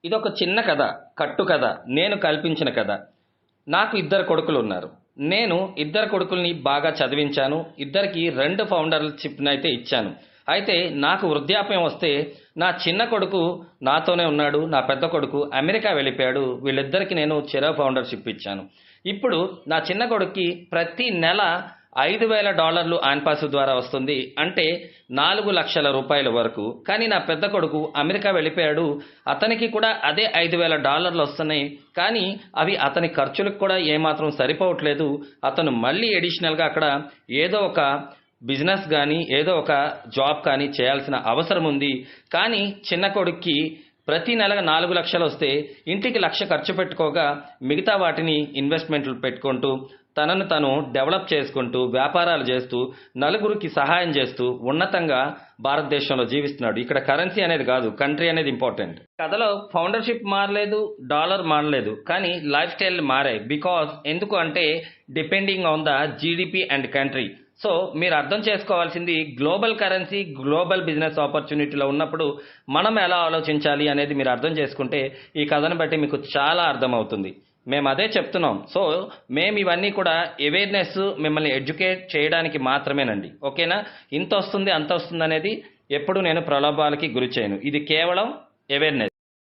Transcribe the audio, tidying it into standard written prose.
ఇదొక చిన్న కథ, కట్టు కథ, నేను కల్పించిన కథ. నాకు ఇద్దరు కొడుకులున్నారు. నేను ఇద్దరు కొడుకుల్ని బాగా చదివించాను. ఇద్దరికి 2 ఫౌండర్‌షిప్‌నైతే ఇచ్చాను. అయితే నాకు వృద్ధాప్యం వస్తే నా చిన్న కొడుకు నాతోనే ఉన్నాడు. నా పెద్ద కొడుకు అమెరికా వెళ్ళిపోయాడు. వీళ్ళిద్దరికీ నేను చెరో ఫౌండర్‌షిప్ ఇచ్చాను. ఇప్పుడు నా చిన్న కొడుక్కి ప్రతి నెల $5,000 ఆన్‌పాసు ద్వారా వస్తుంది. అంటే $4,00,000 వరకు. కానీ నా పెద్ద కొడుకు అమెరికా వెళ్ళిపోయాడు. అతనికి కూడా అదే $5,000 వస్తున్నాయి. కానీ అవి అతని ఖర్చులకు కూడా ఏమాత్రం సరిపోవట్లేదు. అతను మళ్ళీ అడిషనల్‌గా అక్కడ ఏదో ఒక బిజినెస్ కానీ ఏదో ఒక జాబ్ కానీ చేయాల్సిన అవసరం ఉంది. కానీ చిన్న కొడుక్కి ప్రతి నెల 4,00,000 వస్తే ఇంటికి 1,00,000 ఖర్చు పెట్టుకోగా మిగతా వాటిని ఇన్వెస్ట్మెంట్లు పెట్టుకుంటూ తనను తను డెవలప్ చేసుకుంటూ వ్యాపారాలు చేస్తూ నలుగురికి సహాయం చేస్తూ ఉన్నతంగా భారతదేశంలో జీవిస్తున్నాడు. ఇక్కడ కరెన్సీ అనేది కాదు, కంట్రీ అనేది ఇంపార్టెంట్. కథలో ఫౌండర్షిప్ మారలేదు, డాలర్ మారలేదు, కానీ లైఫ్ స్టైల్ మారాయి. బికాజ్ ఎందుకు అంటే depending on the GDP and country. So మీరు అర్థం చేసుకోవాల్సింది, గ్లోబల్ కరెన్సీ గ్లోబల్ బిజినెస్ ఆపర్చునిటీలో ఉన్నప్పుడు మనం ఎలా ఆలోచించాలి అనేది మీరు అర్థం చేసుకుంటే ఈ కథను బట్టి మీకు చాలా అర్థమవుతుంది. మేము అదే చెప్తున్నాం. సో మేము ఇవన్నీ కూడా అవేర్నెస్, మిమ్మల్ని ఎడ్యుకేట్ చేయడానికి మాత్రమేనండి. ఓకేనా? ఇంత వస్తుంది అంత వస్తుంది అనేది ఎప్పుడు నేను ప్రలోభాలకి గురి చేయను. ఇది కేవలం అవేర్నెస్.